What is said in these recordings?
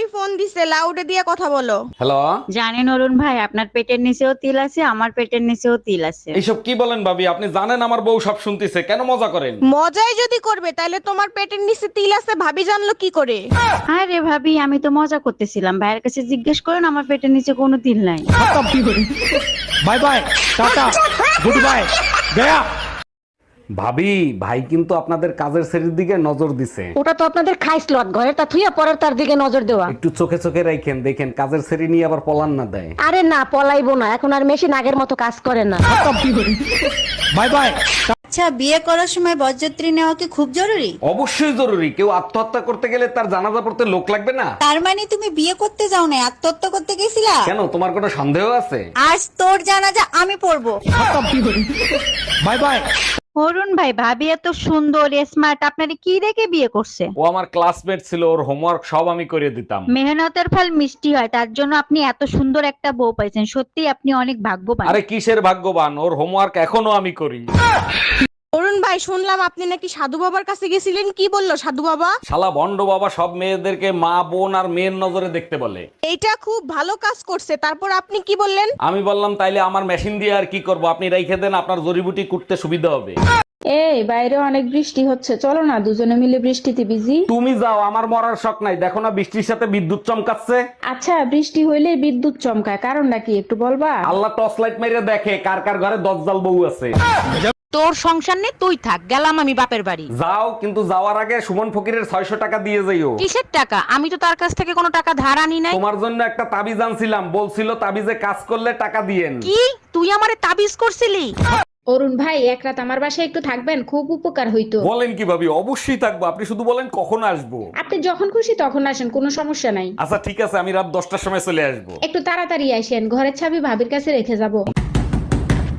ভাবি ফোন দিছে, লাউডে দিয়ে কথা বলো। হ্যালো, জানেন অরুণ ভাই, আপনার পেটের নিচেও তিল আছে, আমার পেটের নিচেও তিল আছে। এইসব কি বলেন ভাবি? আপনি জানেন আমার বউ সব শুনতেছে, কেন মজা করেন? মজাই যদি করবে তাহলে তোমার পেটের নিচে তিল আছে ভাবি জানলো কি করে? আরে ভাবি, আমি তো মজা করতেছিলাম। ভাইয়ের কাছে জিজ্ঞেস করেন, আমার পেটের নিচে কোনো তিল নাই। Bye bye, tata, good bye, Gaya. ভাবি, ভাই কিন্তু আপনাদের কাজের শ্রেণীর দিকে নজর দিছে। ওটা তো আপনাদের খাইস্লট, ঘরে তা থুইয়া পরের তার দিকে নজর দেওয়া। একটু চোখে চোখে রাখেন, দেখেন কাজের শ্রেণী নিয়ে আবার পলান না দেয়। আরে না, পলাইবো না, এখন আর মেশিন আগের মতো কাজ করে না। Bye bye. আচ্ছা, বিয়ে করার সময় বরযাত্রী নেওয়া কি খুব জরুরি? অবশ্যই জরুরি। কেউ আত্মহত্যা করতে গেলে তার জানাজা পড়তে লোক লাগবে না? তার মানে তুমি বিয়ে করতে যাও না, আত্মহত্যা করতে গেছিলা? কেন, তোমার কোনো সন্দেহ আছে? আজ তোর জানাজা আমি পড়বো। Bye bye. অরুণ ভাই, ভাবি এত সুন্দর স্মার্ট, আপনারে কি দেখে বিয়ে করছে? ও আমার ক্লাসমেট ছিল, ওর হোমওয়ার্ক সব আমি করে দিতাম। মেহনতের ফল মিষ্টি হয়, তার জন্য আপনি এত সুন্দর একটা বউ পাইছেন। সত্যি আপনি অনেক ভাগ্যবান। আরে কিসের ভাগ্যবান, ওর হোমওয়ার্ক এখনো আমি করি। অরুণ ভাই, শুনলাম আপনি নাকি সাধু বাবার কাছে গেছিলেন, কি বললো সাধু বাবা? শালা ভন্ড বাবা সব মেয়েদেরকে মা, বোন আর মেয়ের নজরে দেখতে বলে। এইটা খুব ভালো কাজ করছে, তারপর আপনি কি বললেন? আমি বললাম তাইলে আমার মেশিন দিয়ে আর কি করব, আপনি রাইখে দেন, আপনার জড়িবুটি কুটতে সুবিধা হবে। এই বাইরে অনেক বৃষ্টি হচ্ছে, চলো না দুজনে মিলে বৃষ্টিতে ভিজি। তুমি যাও, আমার মরার শখ নাই। দেখো না বৃষ্টির সাথে বিদ্যুৎ চমকাচ্ছে। আচ্ছা, বৃষ্টি হইলে বিদ্যুৎ চমকায়, কারণটা কি একটু বলবা? আল্লাহ টর্চ লাইট মেরে দেখে কার কার ঘরে দজ্জাল বউ আছে। তোর সংসার নেই, তুই থাক, গেলাম আমি বাপের বাড়ি। যাও, কিন্তু যাওয়ার আগে সুমন ফকিরের 600 টাকা দিয়ে যাইও। কিসের টাকা? আমি তো তার কাছ থেকে কোনো টাকা ধার আনি নাই। তোমার জন্য একটা তাবিজ আনছিলাম, বলছিল তাবিজে কাজ করলে টাকা দিয়েন। কি, তুই আমারে তাবিজ করছিলি? অরুণ ভাই, এক রাত আমার বাসায় একটু থাকবেন, খুব উপকার হইতো। বলেন কি ভাবি? অবশ্যই থাকবো, আপনি শুধু বলেন কখন আসবো। আপনি যখন খুশি তখন আসেন, কোনো সমস্যা নাই। আচ্ছা ঠিক আছে, আমি রাত 10টার সময় চলে আসবো। একটু তাড়াতাড়ি আসেন, ঘরের চাবি ভাবির কাছে রেখে যাব।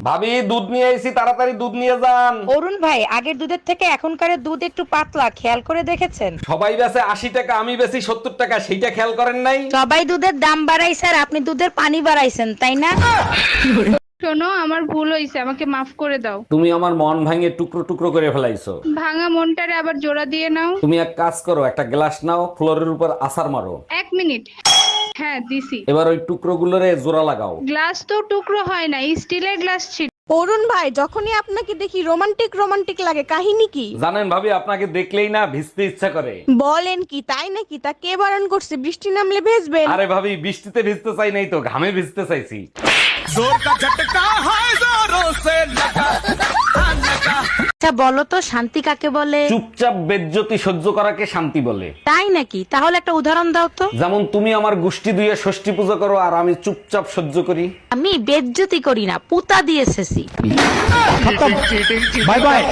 ভাবি, দুধ নিয়ে আইছি, তাড়াতাড়ি দুধ নিয়ে যান। অরুণ ভাই, আগের দুধের থেকে এখনকার দুধ একটু পাতলা, খেয়াল করে দেখেছেন? সবাই বেচে 80 টাকা, আমি বেশি 70 টাকা, সেইটা খেয়াল করেন নাই? সবাই দুধের দাম বাড়াইছে আর আপনি দুধের পানি বাড়াইছেন, তাই না? শোনো, আমার ভুল হয়েছে, আমাকে মাফ করে দাও। তুমি আমার মন ভাঙে টুকরো টুকরো করে ফেলাইছো। ভাঙা মনটারে আবার জোড়া দিয়ে নাও। তুমি এক কাজ করো, একটা গ্লাস নাও, ফ্লোরের উপর আছাড় মারো। 1 মিনিট। হ্যাঁ, দিছি। এবার ওই টুকরো গুলোরে জোড়া লাগাও। গ্লাস তো টুকরো হয় না, স্টিলের গ্লাস ছিল। অরুণ ভাই, যখনই আপনাকে দেখি রোমান্টিক রোমান্টিক লাগে, কাহিনী কি? জানেন ভাবি, আপনাকে দেখলেই না ভিজতে ইচ্ছা করে। বলেন কি, তাই নাকি? তা কে বারণ করছে? বৃষ্টি নামলে ভেজবেন? আরে ভাবি, বৃষ্টিতে ভিজতে চাই নাই তো, ঘামে ভিজতে চাইছি। আচ্ছা বলো তো, শান্তি কাকে বলে? চুপচাপ বেজ্জতি সহ্য করাকে শান্তি বলে। তাই নাকি? তাহলে একটা উদাহরণ দাও তো। যেমন তুমি আমার গোষ্ঠী ধুয়ে ষষ্ঠী পূজা করো, আর আমি চুপচাপ সহ্য করি। আমি বেজ্জতি করি না, পুতা দিয়ে এসেছি। Bye bye.